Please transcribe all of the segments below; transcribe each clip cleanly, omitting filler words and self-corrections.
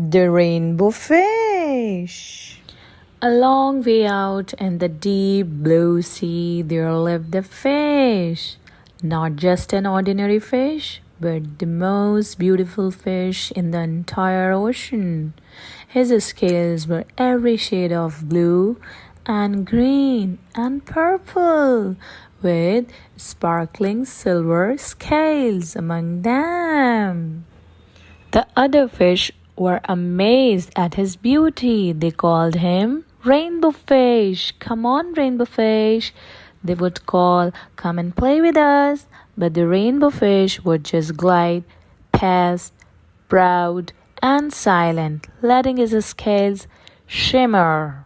The rainbow fish. A long way out in the deep blue sea, there lived a fish. Not just an ordinary fish, but the most beautiful fish in the entire ocean. His scales were every shade of blue and green and purple, with sparkling silver scales among them. The other fish were amazed at his beauty. They called him Rainbow Fish. Come on, Rainbow Fish. They would call, come and play with us. But the rainbow fish would just glide past, proud and silent, letting his scales shimmer.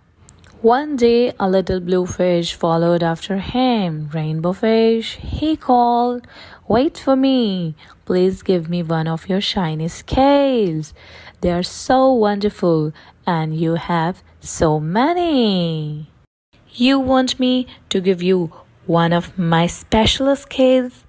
One day, a little blue fish followed after him. Rainbow Fish, he called, wait for me. Please give me one of your shiny scales. They are so wonderful, and you have so many. You want me to give you one of my special scales?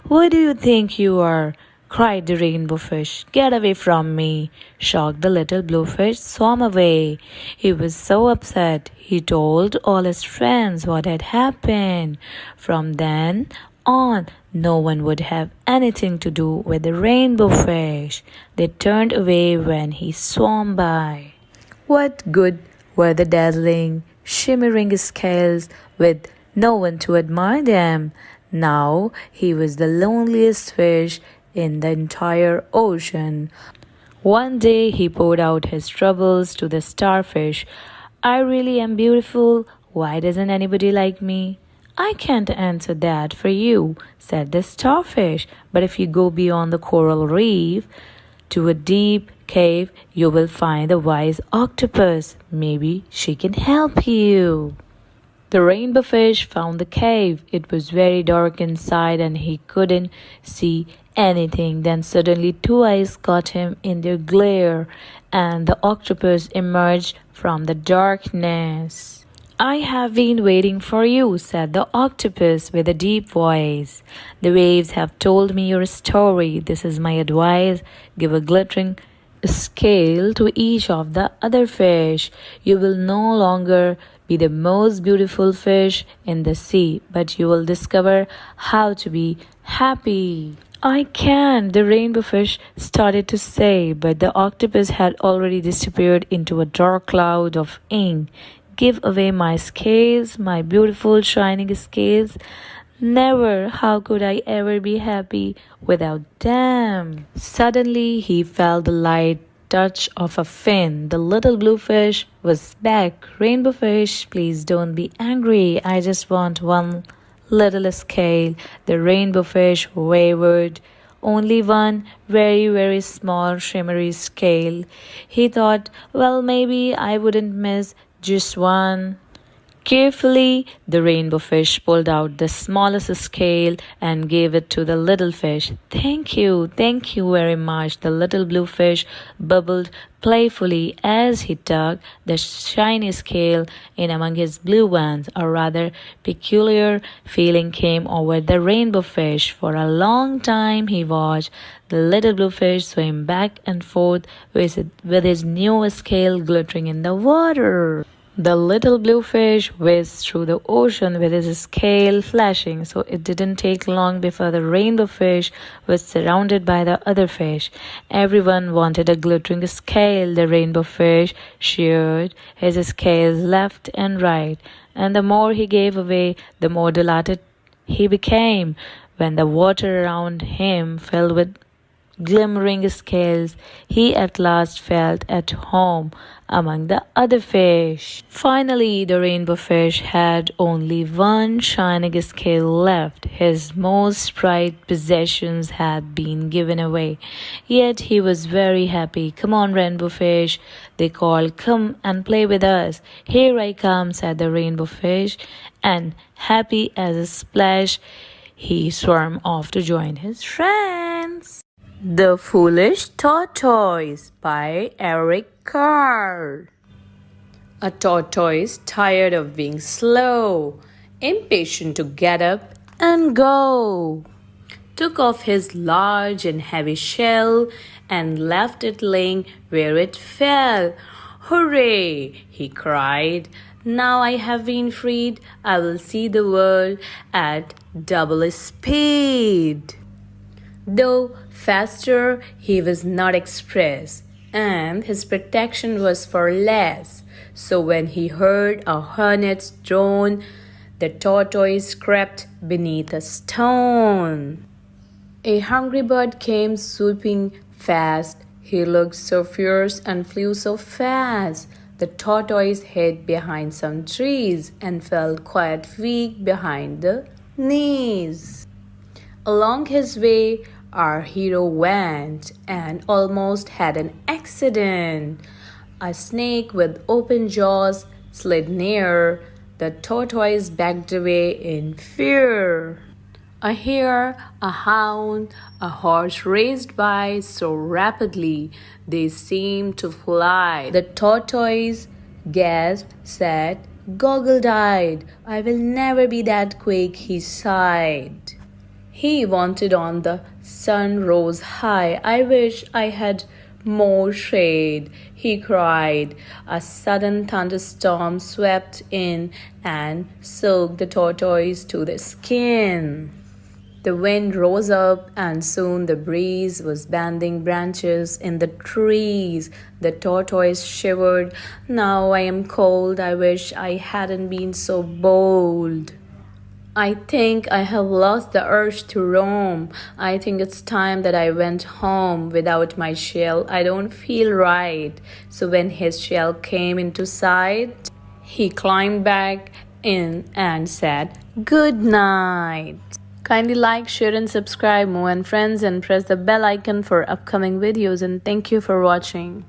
Who do you think you are? Cried the rainbow fish. Get away from me. Shocked, the little blue fish swam away. He was so upset. He told all his friends what had happened. From then on, no one would have anything to do with the rainbow fish. They turned away when he swam by. What good were the dazzling, shimmering scales with no one to admire them? Now he was the loneliest fish in the entire ocean. One day he poured out his troubles to the starfish. I really am beautiful. Why doesn't anybody like me? I can't answer that for you, said the starfish. But if you go beyond the coral reef to a deep cave, you will find a wise octopus. Maybe she can help you. The rainbow fish found the cave. It was very dark inside and he couldn't see anything. Then suddenly two eyes caught him in their glare, and the octopus emerged from the darkness. I have been waiting for you, said the octopus with a deep voice. The waves have told me your story. This is my advice. Give a glittering scale to each of the other fish. You will no longer be the most beautiful fish in the sea, but you will discover how to be happy. I can, the rainbow fish started to say, but the octopus had already disappeared into a dark cloud of ink. Give away my scales, my beautiful shining scales. Never, how could I ever be happy without them? Suddenly he felt the light touch of a fin. The little blue fish was back. Rainbow fish, please don't be angry. I just want one little scale. The rainbow fish wavered. Only one very, very small shimmery scale. He thought, well, maybe I wouldn't miss just one. Carefully, the rainbow fish pulled out the smallest scale and gave it to the little fish. Thank you very much. The little blue fish bubbled playfully as he tucked the shiny scale in among his blue ones. A rather peculiar feeling came over the rainbow fish. For a long time he watched the little blue fish swim back and forth with his new scale glittering in the water. The little blue fish whizzed through the ocean with his scale flashing, so it didn't take long before the rainbow fish was surrounded by the other fish. Everyone wanted a glittering scale. The rainbow fish sheared his scales left and right, and the more he gave away, the more delighted he became. When the water around him filled with glimmering scales, he at last felt at home among the other fish. Finally, the rainbow fish had only one shining scale left. His most prized possessions had been given away. Yet he was very happy. Come on, rainbow fish, they called. Come and play with us. Here I come, said the rainbow fish, and happy as a splash, he swam off to join his friends. The Foolish Tortoise by Eric Carr. A tortoise, tired of being slow, impatient to get up and go, took off his large and heavy shell and left it laying where it fell. Hooray! He cried. Now I have been freed. I will see the world at double speed. Though faster, he was not express, and his protection was for less. So when he heard a hornet's drone, the tortoise crept beneath a stone. A hungry bird came swooping fast. He looked so fierce and flew so fast. The tortoise hid behind some trees and felt quite weak behind the knees. Along his way, our hero went and almost had an accident. A snake with open jaws slid near. The tortoise backed away in fear. A hare, a hound, a horse raced by so rapidly they seemed to fly. The tortoise gasped, said, "Goggle-eyed, I will never be that quick," he sighed. He wanted on the sun rose high. "I wish I had more shade," he cried. A sudden thunderstorm swept in and soaked the tortoise to the skin. The wind rose up, and soon the breeze was bending branches in the trees. The tortoise shivered. "Now I am cold. I wish I hadn't been so bold. I think I have lost the urge to roam. I think it's time that I went home. Without my shell, I don't feel right." So when his shell came into sight, he climbed back in and said, "Good night." Kindly like, share and subscribe, Mo and friends, and press the bell icon for upcoming videos, and thank you for watching.